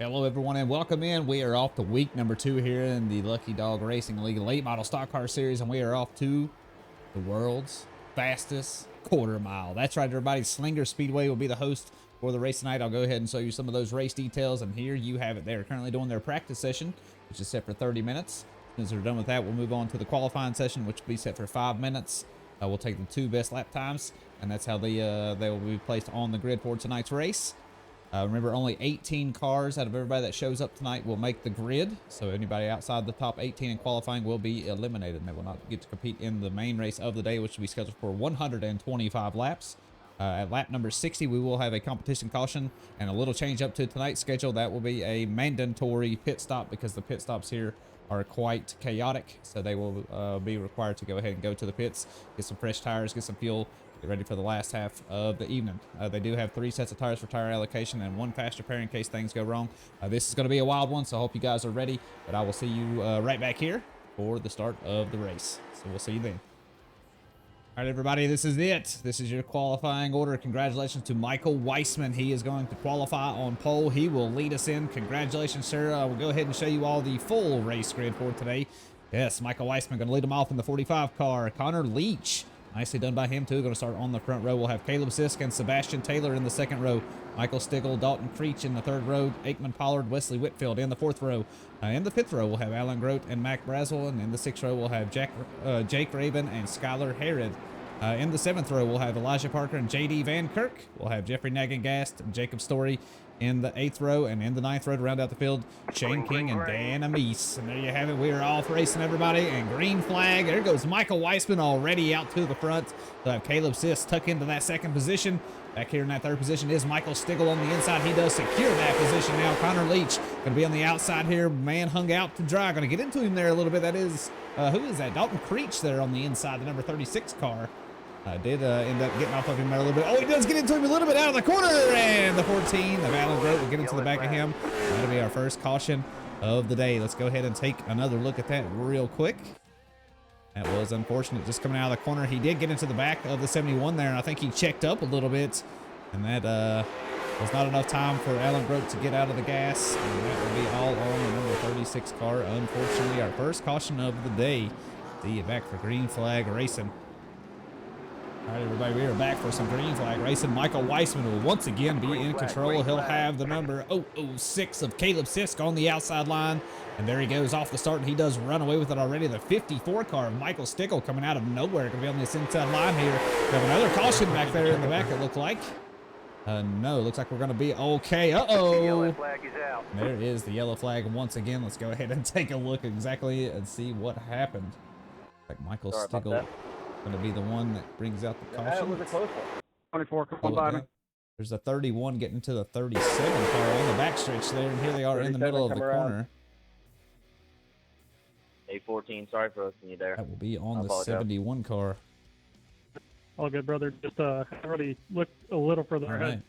Hello everyone and welcome in. We are off to week number 2 here in the Lucky Dog Racing League late model stock car series, and we are off to the world's fastest quarter mile. That's right, everybody. Slinger Speedway will be the host for the race tonight. I'll go ahead and show you some of those race details, and here you have it. They're currently doing their practice session, which is set for 30 minutes. As soon as they're done with that, we'll move on to the qualifying session, which will be set for 5 minutes. We'll take the 2 best lap times, and that's how they will be placed on the grid for tonight's race. Remember, only 18 cars out of everybody that shows up tonight will make the grid. So anybody outside the top 18 in qualifying will be eliminated, and they will not get to compete in the main race of the day, which will be scheduled for 125 laps. At lap number 60, we will have a competition caution and a little change up to tonight's schedule. That will be a mandatory pit stop because the pit stops here are quite chaotic. So they will be required to go ahead and go to the pits, get some fresh tires, get some fuel, get ready for the last half of the evening. They do have 3 sets of tires for tire allocation and 1 fast repair in case things go wrong. This is going to be a wild one, so I hope you guys are ready. But I will see you right back here for the start of the race. So we'll see you then. All right, everybody, this is it. This is your qualifying order. Congratulations to Michael Weissman. He is going to qualify on pole. He will lead us in. Congratulations, sir. I will go ahead and show you all the full race grid for today. Yes, Michael Weissman going to lead them off in the 45 car. Connor Leach, nicely done by him, too. Going to start on the front row. We'll have Caleb Sisk and Sebastian Taylor in the second row. Michael Stigl, Dalton Creech in the third row. Aikman Pollard, Wesley Whitfield in the fourth row. In the fifth row, we'll have Alan Grote and Mac Braswell. And in the sixth row, we'll have Jake Raven and Skylar Harrod. In the seventh row, we'll have Elijah Parker and J.D. Van Kirk. We'll have Jeffrey Nagengast and Jacob Story in the 8th row. And in the 9th row to round out the field, Shane King and Dan Amise. And there you have it. We are off racing, everybody. And green flag. There goes Michael Weissman already out to the front. We'll have Caleb Sisk tuck into that second position. Back here in that third position is Michael Stigl on the inside. He does secure that position now. Connor Leach going to be on the outside here. Man hung out to dry. Going to get into him there a little bit. That is, who is that? Dalton Creech there on the inside, the number 36 car. Did end up getting off of him there a little bit. Oh, he does get into him a little bit out of the corner. And the 14 of Alan Grote will get into the back of him. That'll be our first caution of the day. Let's go ahead and take another look at that real quick. That was unfortunate. Just coming out of the corner. He did get into the back of the 71 there, and I think he checked up a little bit. And that was not enough time for Alan Grote to get out of the gas. And that will be all on the number 36 car. Unfortunately, our first caution of the day. See you back for green flag racing. All right, everybody, we are back for some green flag racing. Michael Weissman will once again be in control. He'll have the number 006 of Caleb Sisk on the outside line. And there he goes off the start, and he does run away with it already. The 54 car of Michael Stigl coming out of nowhere. Going to be on this inside line here. We have another caution back there in the back, it looked like. No, looks like we're going to be okay. Uh-oh. There is the yellow flag once again. Let's go ahead and take a look exactly and see what happened. Like Michael Stigl going to be the one that brings out the caution. That was a close one. 24, come on. There's a 31 getting to the 37 car on the backstretch there, and here they are in the middle of the corner. A14, sorry for hosting you there. That will be on the 71 car. All good, brother. Just already look a little further ahead. Right.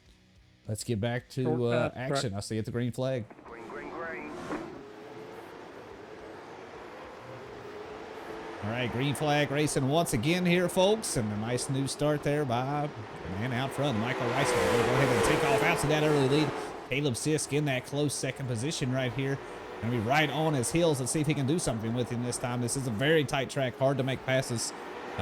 Let's get back to action. I see it's a green flag. All right, green flag racing once again here, folks, and a nice new start there by the man out front, Michael Weissman. We'll go ahead and take off out to that early lead. Caleb Sisk in that close second position right here. Going to be right on his heels. Let's see if he can do something with him this time. This is a very tight track, hard to make passes,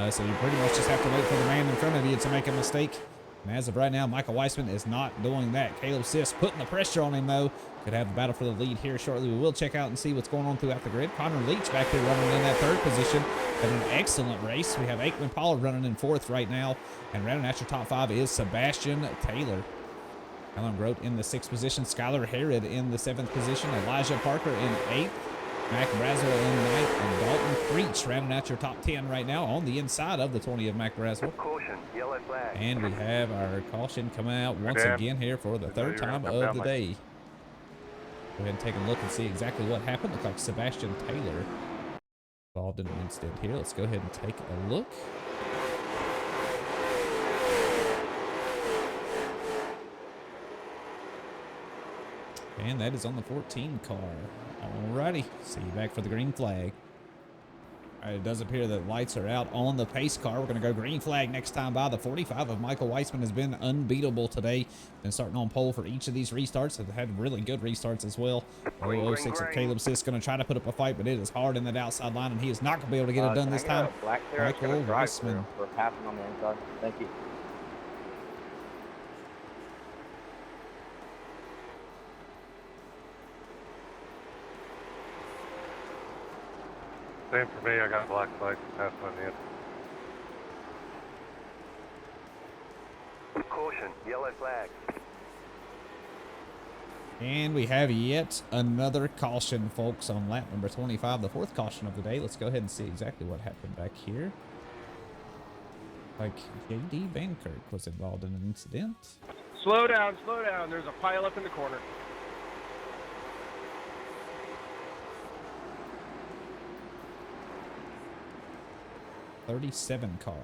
so you pretty much just have to wait for the man in front of you to make a mistake. And as of right now, Michael Weissman is not doing that. Caleb Sisk putting the pressure on him, though. Could have the battle for the lead here shortly. We will check out and see what's going on throughout the grid. Connor Leach back there running in that third position. Had an excellent race. We have Aikman Pollard running in fourth right now. And rounding out your top 5 is Sebastian Taylor. Alan Grote in the 6th position. Skylar Harrod in the 7th position. Elijah Parker in 8th. Mac Braswell in 9th. And Dalton Creech rounding out your top 10 right now on the inside of the 20 of Mac Braswell. Caution, yellow flag. And we have our caution coming out once again here for the 3rd time of the day. Go ahead and take a look and see exactly what happened. Looks like Sebastian Taylor involved in an incident here. Let's go ahead and take a look. And that is on the 14 car. Alrighty, see you back for the green flag. It does appear that lights are out on the pace car. We're going to go green flag next time by. The 45 of Michael Weissman has been unbeatable today. Been starting on pole for each of these restarts. Have had really good restarts as well. 006 of Caleb Sisk going to try to put up a fight, but it is hard in that outside line, and he is not going to be able to get it done this time. Michael Weissman. For passing on the inside. Thank you. Same for me, I got black flag passed on the end. Caution, yellow flag. And we have yet another caution, folks, on lap number 25, the fourth caution of the day. Let's go ahead and see exactly what happened back here. Like J.D. Vankirk was involved in an incident. Slow down, there's a pile up in the corner. '37 car.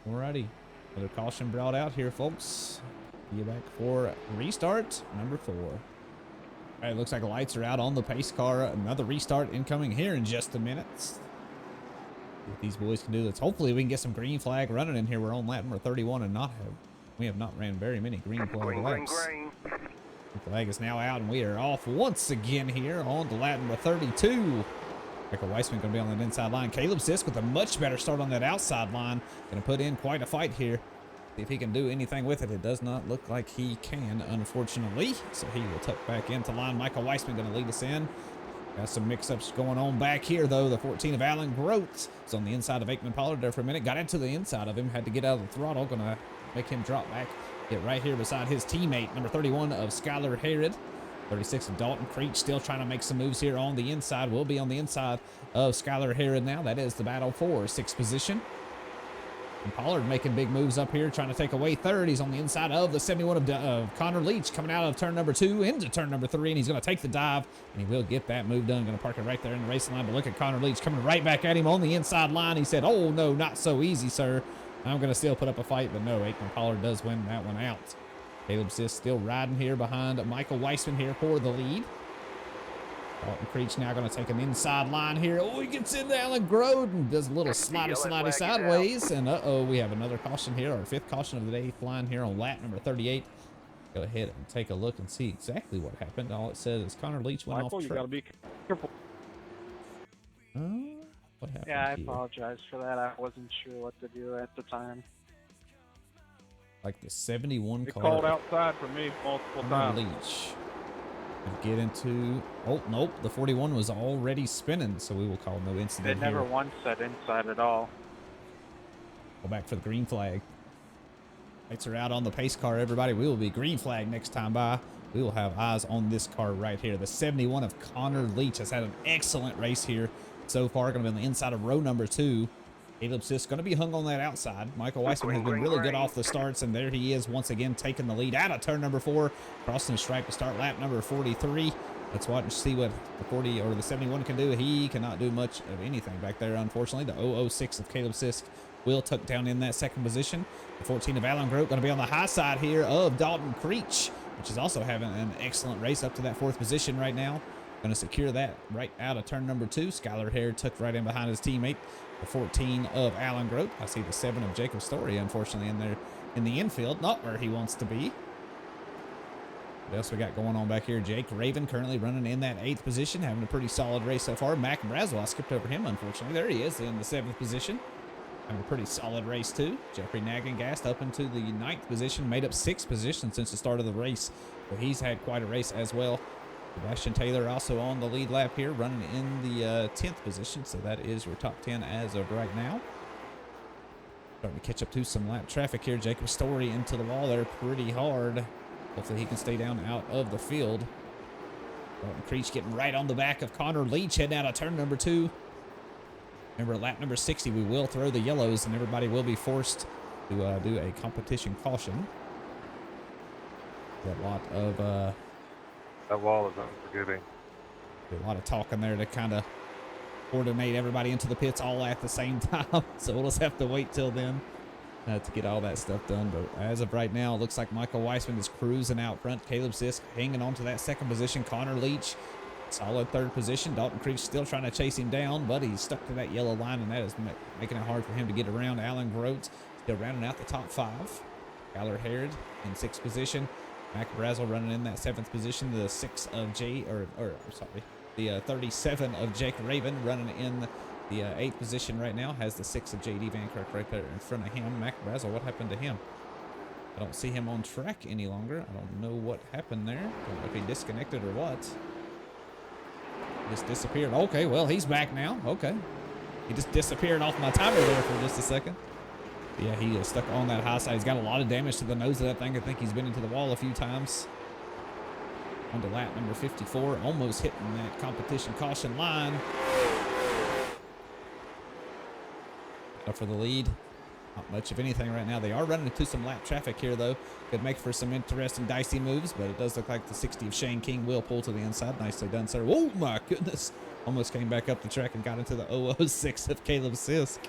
Alrighty, another caution brought out here, folks. Be back for restart number 4. All right, looks like lights are out on the pace car. Another restart incoming here in just a minute. See what these boys can do. Let's hopefully we can get some green flag running in here. We're on lap number 31 and we have not ran very many green flag laps. Green. The flag is now out and we are off once again here on to lap number 32. Michael Weissman going to be on that inside line. Caleb Sisk with a much better start on that outside line. Going to put in quite a fight here. See if he can do anything with it. It does not look like he can, unfortunately. So he will tuck back into line. Michael Weissman going to lead us in. Got some mix-ups going on back here, though. The 14 of Alan Grote is on the inside of Aikman Pollard there for a minute. Got into the inside of him. Had to get out of the throttle. Going to make him drop back. Get right here beside his teammate, number 31 of Skylar Herod. 36 of Dalton Creech still trying to make some moves here on the inside. Will be on the inside of Skylar Herod now. That is the battle for 6th position. And Pollard making big moves up here, trying to take away third. He's on the inside of the 71 of Connor Leach, coming out of turn number 2 into turn number 3, and he's going to take the dive, and he will get that move done. Going to park it right there in the racing line, but look at Connor Leach coming right back at him on the inside line. He said, "Oh, no, not so easy, sir. I'm going to still put up a fight," but no, Aikman Pollard does win that one out. Caleb Sisk still riding here behind Michael Weissman here for the lead. Dalton Creech now going to take an inside line here. Oh, he gets into Alan Grote and does a little slidey sideways. And uh-oh, we have another caution here, our 5th caution of the day flying here on lap number 38. Go ahead and take a look and see exactly what happened. All it says is Connor Leach went Michael, off track. You gotta be careful. What happened Yeah, I here? apologize for that. I wasn't sure what to do at the time. Like the 71 They car. called outside for me multiple Connor times. Leach. Get into, oh nope, the 41 was already spinning, so we will call no incident It never here. once said inside at all. Go back for the green flag. Lights are out on the pace car, everybody. We will be green flag next time by. We will have eyes on this car right here. The 71 of Connor Leach has had an excellent race here so far. Going to be on the inside of row number 2. Caleb Sisk going to be hung on that outside. Michael Weissman has been really good off the starts, and there he is once again taking the lead out of turn number 4, crossing the stripe to start lap number 43. Let's watch and see what the 40 or the 71 can do. He cannot do much of anything back there, unfortunately. The 006 of Caleb Sisk will tuck down in that 2nd position. The 14 of Alan Grote going to be on the high side here of Dalton Creech, which is also having an excellent race up to that 4th position right now. Going to secure that right out of turn number 2. Skylar Herod tucked right in behind his teammate. The 14 of Alan Grote. I see the 7 of Jacob Story, unfortunately, in there in the infield. Not where he wants to be. What else we got going on back here? Jake Raven currently running in that 8th position, having a pretty solid race so far. Mac Braswell, I skipped over him, unfortunately. There he is in the 7th position. Having a pretty solid race, too. Jeffrey Nagengast up into the 9th position, made up 6 positions since the start of the race. But he's had quite a race as well. Sebastian Taylor also on the lead lap here, running in the 10th position. So that is your top 10 as of right now. Starting to catch up to some lap traffic here. Jacob Story into the wall there pretty hard. Hopefully he can stay down out of the field. Dalton Creech getting right on the back of Connor Leach, heading out of turn number 2. Remember, at lap number 60, we will throw the yellows, and everybody will be forced to do a competition caution. A lot of That wall is unforgiving. a lot of talking there to kind of coordinate everybody into the pits all at the same time. So we'll just have to wait till then to get all that stuff done. But as of right now, it looks like Michael Weissman is cruising out front. Caleb Sisk hanging on to that 2nd position. Connor Leach Solid third position. Dalton Creech still trying to chase him down, but he's stuck to that yellow line, and that is making it hard for him to get around. Alan Grote still rounding out the top 5. Skylar Harrod in 6th position. Mac Brazel running in that 7th position. The 6 of the 37 of Jake Raven running in the 8th position right now. Has the 6 of JD Van Kirk right there in front of him. Mac Brazel, what happened to him? I don't see him on track any longer. I don't know what happened there. Don't know if he disconnected or what. Just disappeared. Okay, well, he's back now. Okay. He just disappeared off my timer there for just a second. Yeah, he is stuck on that high side. He's got a lot of damage to the nose of that thing. I think he's been into the wall a few times. On to lap number 54, almost hitting that competition caution line. Up for the lead. Not much of anything right now. They are running into some lap traffic here, though. Could make for some interesting dicey moves, but it does look like the 60 of Shane King will pull to the inside. Nicely done, sir. Oh, my goodness. Almost came back up the track and got into the 006 of Caleb Sisk.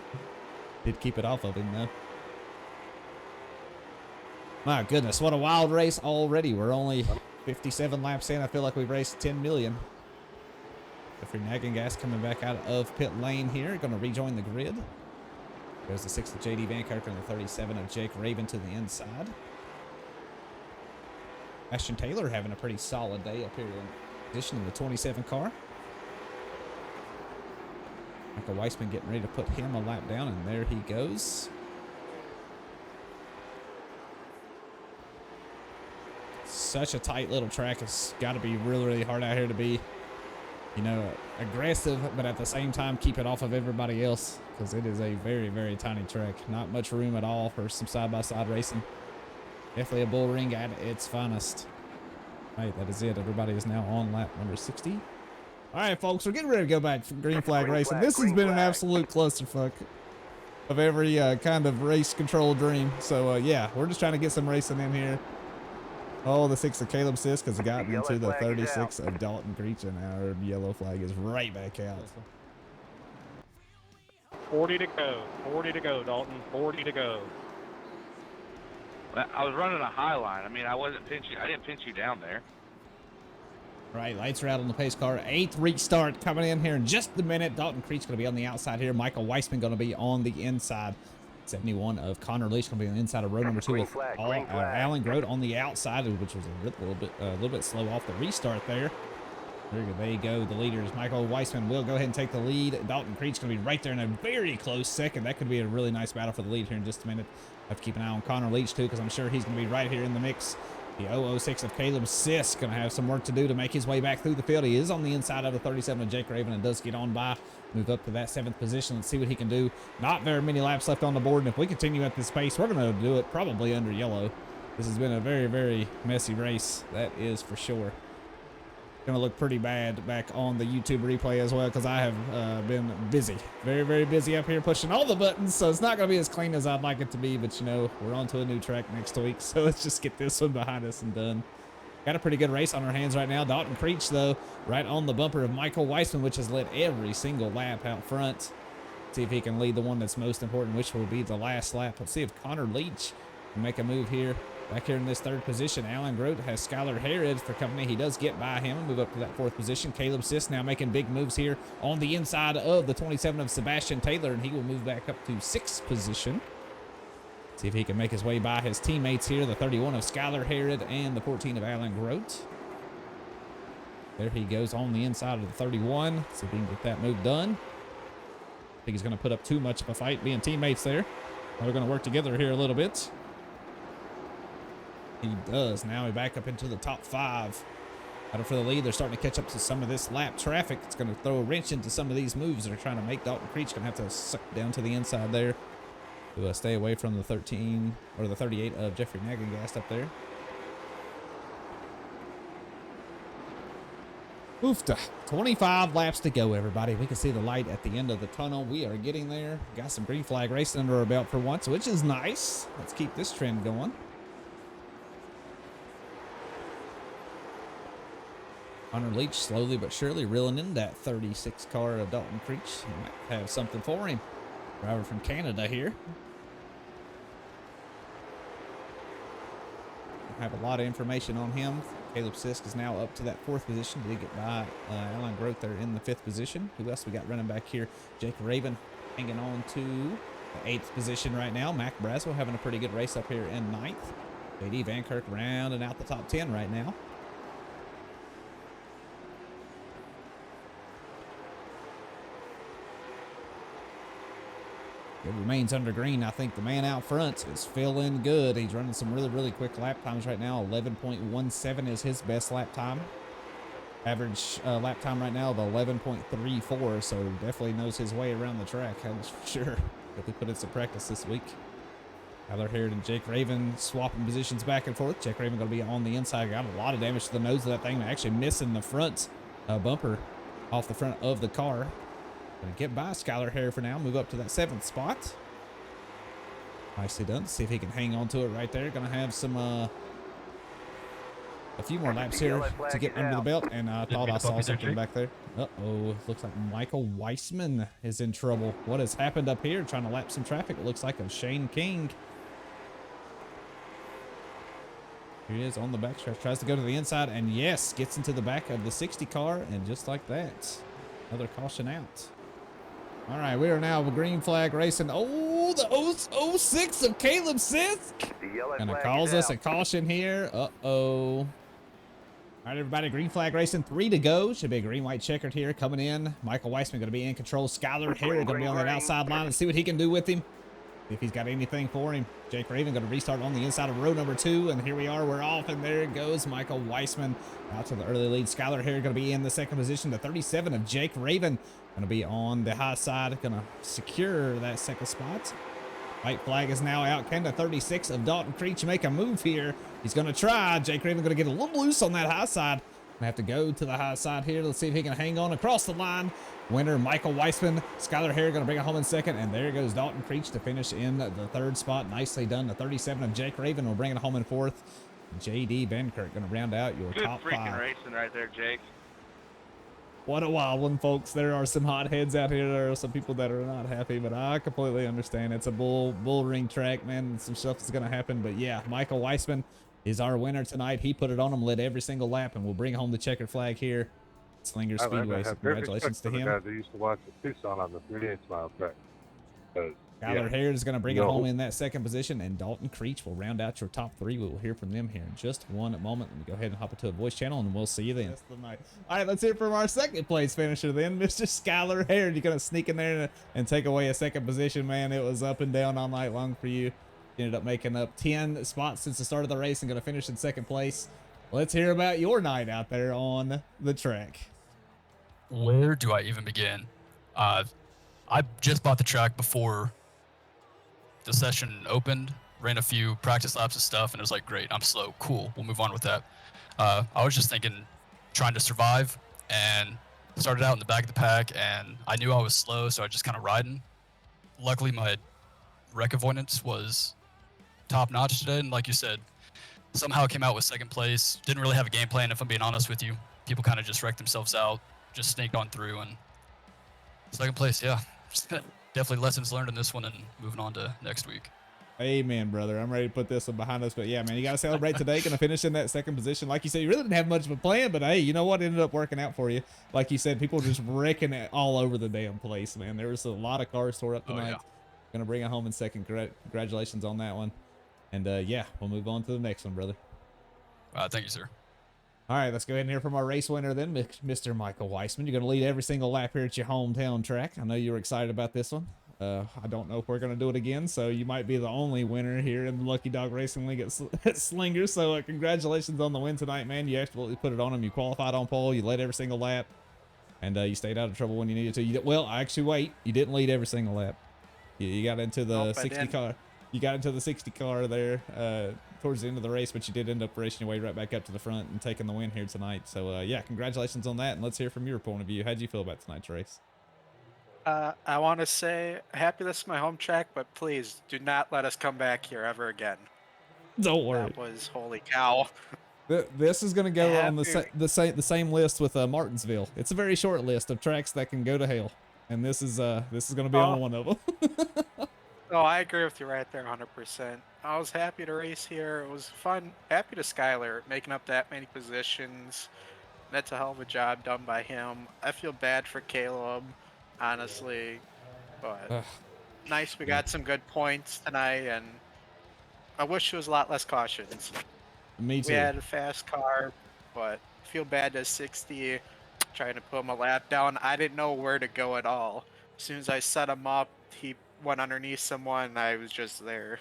Did keep it off of him, though. My goodness, what a wild race already. We're only 57 laps in. I feel like we've raced 10 million. Jeffrey Nagengas coming back out of pit lane here. Going to rejoin the grid. There's the 6 of JD Van Kirk and the 37 of Jake Raven to the inside. Ashton Taylor having a pretty solid day up here in position in the 27 car. Michael Weissman getting ready to put him a lap down, and there he goes. Such a tight little track. It's got to be really, really hard out here to be, you know, aggressive, but at the same time keep it off of everybody else, because it is a very, very tiny track. Not much room at all for some side-by-side racing. Definitely a bull ring at its finest. All right, that is it. Everybody is now on lap number 60. All right, folks, we're getting ready to go back for green flag racing. This has been an absolute clusterfuck of every kind of race control dream. So, yeah, we're just trying to get some racing in here. Oh, the 6 of Caleb Sisk has gotten into the 36 of Dalton Creech, and our yellow flag is right back out. 40 to go. 40 to go, Dalton. 40 to go. I was running a high line. I mean, I didn't pinch you down there. Right, lights are out on the pace car. 8th restart coming in here in just a minute. Dalton Creech going to be on the outside here. Michael Weissman going to be on the inside. 71 of Connor Leach going to be on the inside of row number 2 with Alan Grote on the outside, which was a little bit slow off the restart there. There you go. The leaders. Michael Weissman will go ahead and take the lead. Dalton Creech going to be right there in a very close second. That could be a really nice battle for the lead here in just a minute. I have to keep an eye on Connor Leach too, because I'm sure he's going to be right here in the mix. The 006 of Caleb Sisk going to have some work to do to make his way back through the field. He is on the inside of the 37 of Jake Raven and does get on by. Move up to that 7th position. Let's see what he can do. Not very many laps left on the board, and if we continue at this pace, we're going to do it probably under yellow. This has been a very, very messy race. That is for sure. Going to look pretty bad back on the YouTube replay as well, because I have been busy. Very, very busy up here pushing all the buttons, so it's not going to be as clean as I'd like it to be, but you know, we're on to a new track next week, so let's just get this one behind us and done. Got a pretty good race on our hands right now. Dalton Creech, though, right on the bumper of Michael Weissman, which has led every single lap out front. See if he can lead the one that's most important, which will be the last lap. Let's see if Connor Leach can make a move here. Back here in this 3rd position, Alan Grote has Skylar Harrod for company. He does get by him and move up to that 4th position. Caleb Sisk now making big moves here on the inside of the 27 of Sebastian Taylor, and he will move back up to 6th position. See if he can make his way by his teammates here, the 31 of Skylar Harrod and the 14 of Alan Grote. There he goes on the inside of the 31. See if he can get that move done. I think he's going to put up too much of a fight being teammates there. They're going to work together here a little bit. He does. Now we back up into the top 5. Out for the lead. They're starting to catch up to some of this lap traffic. It's going to throw a wrench into some of these moves they're trying to make. Dalton Creech going to have to suck down to the inside there to stay away from the 13 or the 38 of Jeffrey Nagengast up there. Oofta. 25 laps to go, everybody. We can see the light at the end of the tunnel. We are getting there. Got some green flag racing under our belt for once, which is nice. Let's keep this trend going. Connor Leach slowly but surely reeling in that 36 car of Dalton Creech. He might have something for him. Driver from Canada here. Have a lot of information on him Caleb Sisk is now up to that 4th position. Did get by Alan Groth there in the 5th position. Who else we got running back here? Jake Raven hanging on to the 8th position right now. Mac Braswell having a pretty good race up here in 9th. JD Van Kirk rounding out the top 10 right now. It remains under green. I think the man out front is feeling good. He's running some really, really quick lap times right now. 11.17 is his best lap time. Average lap time right now of 11.34, so definitely knows his way around the track, that's for sure. Definitely put in some practice this week. Tyler Harrod and Jake Raven swapping positions back and forth. Jake Raven going to be on the inside. Got a lot of damage to the nose of that thing. Actually missing the front bumper off the front of the car. Gonna get by Skylar Harrod for now. Move up to that 7th spot. Nicely done. See if he can hang on to it right there. Gonna have some a few more laps here to get under the belt. And I thought I saw something back there. Uh-oh. Looks like Michael Weissman is in trouble. What has happened up here? Trying to lap some traffic. It looks like a Shane King. Here he is on the backstretch. Tries to go to the inside. And yes, gets into the back of the 60 car. And just like that, another caution out. All right, we are now with green flag racing. Oh, the 06 of Caleb Sisk. Gonna cause us a caution here. Uh-oh. All right, everybody, green flag racing, 3 to go. Should be a green-white checkered here coming in. Michael Weissman gonna be in control. Skylar Harrod gonna be on that outside line. Let's see what he can do with him. If he's got anything for him. Jake Raven gonna restart on the inside of row number 2, and here we are, we're off, and there goes Michael Weissman out to the early lead. Skylar Harrod gonna be in the 2nd position. The 37 of Jake Raven gonna be on the high side, gonna secure that 2nd spot. White flag is now out. Can the 36 of Dalton Creech make a move here? He's gonna try. Jake Raven gonna get a little loose on that high side. Gonna have to go to the high side here. Let's see if he can hang on across the line. Winner Michael Weissman. Skylar Harrod gonna bring it home in 2nd, and there goes Dalton Creech to finish in the 3rd spot. Nicely done. The 37 of Jake Raven will bring it home in 4th. JD Benkirk gonna round out your top 5. Good freaking racing right there, Jake. What a wild one, folks. There are some hot heads out here. There are some people that are not happy, but I completely understand. It's a bull ring track, man. Some stuff is gonna happen, but yeah, Michael Weissman is our winner tonight. He put it on him, led every single lap, and we'll bring home the checkered flag here. Slinger Speedway, so congratulations to him. Guys that used to watch the Tucson on the 3/8 mile track. Skylar Harrod is going to bring it home in that 2nd position, and Dalton Creech will round out your top 3. We will hear from them here in just one moment. Let me go ahead and hop into a voice channel, and we'll see you then. All right, let's hear from our 2nd place finisher then, Mr. Skylar Harrod. You're going to sneak in there and take away a 2nd position, man. It was up and down all night long for you. You ended up making up 10 spots since the start of the race and going to finish in 2nd place. Let's hear about your night out there on the track. Where do I even begin? I just bought the track before the session opened, ran a few practice laps and stuff, and it was like, great, I'm slow, cool, we'll move on with that. I was just thinking, trying to survive, and started out in the back of the pack, and I knew I was slow, so I just kind of riding. Luckily, my wreck avoidance was top notch today, and like you said, somehow came out with 2nd place. Didn't really have a game plan, if I'm being honest with you. People kind of just wrecked themselves out, just snaked on through, and 2nd place, yeah. Definitely lessons learned in this one and moving on to next week. Amen, brother. I'm ready to put this one behind us, but yeah, man, you got to celebrate today. Going to finish in that 2nd position. Like you said, you really didn't have much of a plan, but hey, you know what? It ended up working out for you. Like you said, people just wrecking it all over the damn place, man. There was a lot of cars tore up tonight. Oh, yeah. Going to bring it home in 2nd. Congratulations on that one. And yeah, we'll move on to the next one, brother. Thank you, sir. All right, let's go ahead and hear from our race winner then, Mr. Michael Weissman. You're going to lead every single lap here at your hometown track. I know you were excited about this one. I don't know if we're going to do it again, so you might be the only winner here in the Lucky Dog Racing League at Slinger. So congratulations on the win tonight, man. You absolutely put it on him. You qualified on pole. You led every single lap, and you stayed out of trouble when you needed to. Well, actually, wait. You didn't lead every single lap. You got into the 60 car. You got into the 60 car there towards the end of the race, but you did end up racing your way right back up to the front and taking the win here tonight. So, yeah, congratulations on that, and let's hear from your point of view. How'd you feel about tonight's race? I want to say happy this is my home track, but please do not let us come back here ever again. Don't worry. That was holy cow. This is going to go on the same list with Martinsville. It's a very short list of tracks that can go to hell, and this is going to be on one of them. Oh, I agree with you right there, 100%. I was happy to race here. It was fun. Happy to Skyler making up that many positions. That's a hell of a job done by him. I feel bad for Caleb, honestly, but Ugh, nice we yeah, got some good points tonight, and I wish there was a lot less cautions. me We too. had a fast car, but feel bad to 60 trying to put him a lap down. I didn't know where to go at all. As soon as I set him up, he went underneath someone. And I was just there.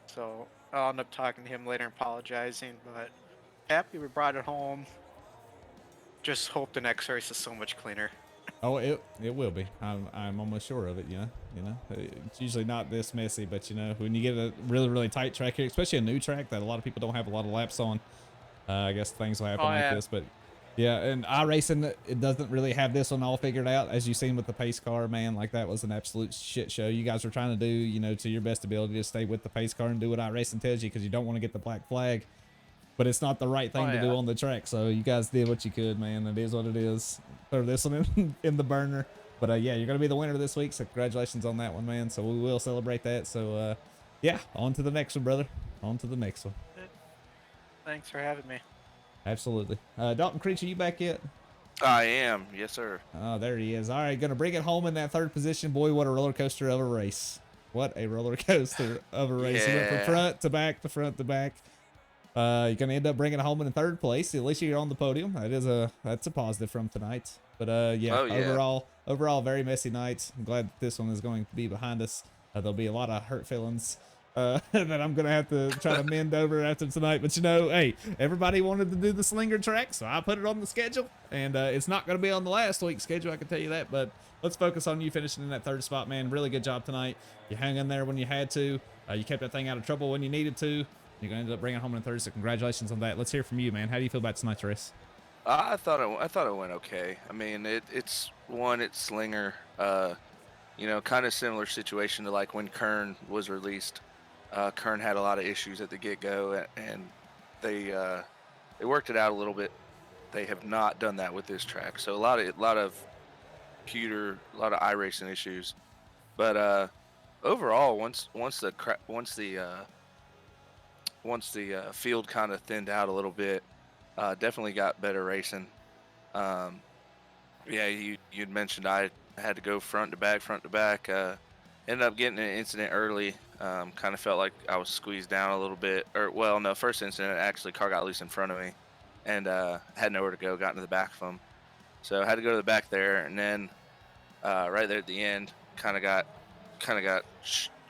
So I'll end up talking to him later and apologizing, but happy we brought it home. Just hope the next race is so much cleaner. Oh, it will be. I'm almost sure of it. It's usually not this messy, but when you get a really tight track here, especially a new track that a lot of people don't have a lot of laps on, I guess things will happen Oh like yeah. this. But yeah, and iRacing, it doesn't really have this one all figured out, as you've seen with the pace car, man. Like, that was an absolute shit show. You guys were trying to do, to your best ability to stay with the pace car and do what iRacing tells you, because you don't want to get the black flag. But it's not the right thing Oh to do yeah. on the track. So you guys did what you could, man. It is what it is. Throw this one in the burner. But yeah, you're gonna be the winner this week. So congratulations on that one, man. So we will celebrate that. So yeah, on to the next one, brother. On to the next one. Thanks for having me. Absolutely. Dalton Creature, you back yet? I am, yes, sir. Oh, there he is. All right, gonna bring it home in that third position. Boy, what a roller coaster of a race. What a roller coaster of a race. He went from Yeah. front to back to front to back. You're gonna end up bringing it home in third place. At least you're on the podium. That's a positive from tonight. But yeah, Oh, yeah. overall, very messy night. I'm glad that this one is going to be behind us. There'll be a lot of hurt feelings that I'm gonna have to try to mend over after tonight. But hey, everybody wanted to do the Slinger track, so I put it on the schedule, and it's not gonna be on the last week's schedule, I can tell you that. But let's focus on you finishing in that third spot, man. Really good job tonight. You hung in there when you had to. You kept that thing out of trouble when you needed to. You're going to end up bringing it home in third, so congratulations on that. Let's hear from you, man. How do you feel about tonight's race? I thought it went okay. I mean, it's Slinger. Kind of similar situation to like when Kern was released. Kern had a lot of issues at the get-go, and they worked it out a little bit. They have not done that with this track, so a lot of iRacing issues. But overall, once the field kind of thinned out a little bit, definitely got better racing. Yeah, you'd mentioned I had to go front to back. Ended up getting an incident early. Kind of felt like I was squeezed down a little bit. No, first incident, actually, car got loose in front of me, and had nowhere to go. Got into the back of them, so I had to go to the back there, and then right there at the end, kind of got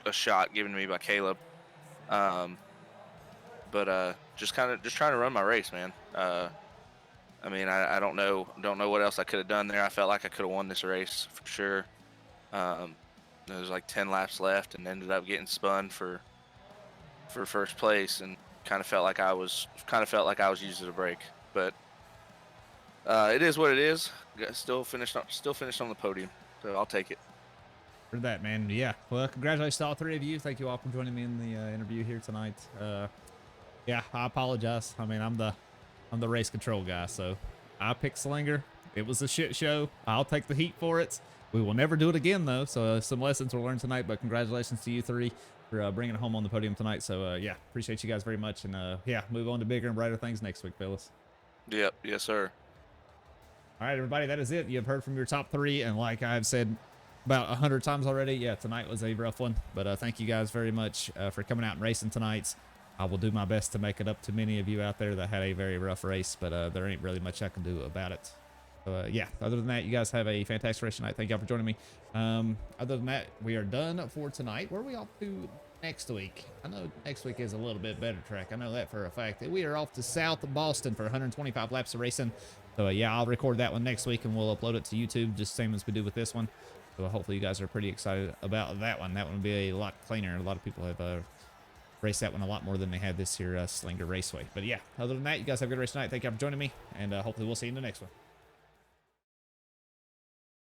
a shot given to me by Caleb. But just trying to run my race, man. I mean, I don't know what else I could have done there. I felt like I could have won this race for sure. There was like 10 laps left, and ended up getting spun for first place, and kind of felt like I was using a brake. But it is what it is. Still finished on the podium, so I'll take it. For that, man. Yeah. Well, congratulations to all three of you. Thank you all for joining me in the interview here tonight. Yeah, I apologize. I mean, I'm the race control guy, so I picked Slinger. It was a shit show. I'll take the heat for it. We will never do it again, though, so some lessons were learned tonight, but congratulations to you three for bringing it home on the podium tonight. So, yeah, appreciate you guys very much, and, yeah, move on to bigger and brighter things next week, fellas. Yep. Yes, sir. All right, everybody, that is it. You have heard from your top three, and like I've said about 100 times already, yeah, tonight was a rough one, but thank you guys very much for coming out and racing tonight. I will do my best to make it up to many of you out there that had a very rough race, but there ain't really much I can do about it. So, yeah, other than that, you guys have a fantastic race tonight. Thank y'all for joining me. Other than that, we are done for tonight. Where are we off to next week? I know next week is a little bit better track. I know that for a fact. We are off to South Boston for 125 laps of racing. So, yeah, I'll record that one next week, and we'll upload it to YouTube, just same as we do with this one. So, hopefully you guys are pretty excited about that one. That one will be a lot cleaner. A lot of people have raced that one a lot more than they had this here Slinger Raceway. But, yeah, other than that, you guys have a good race tonight. Thank you for joining me, and hopefully we'll see you in the next one.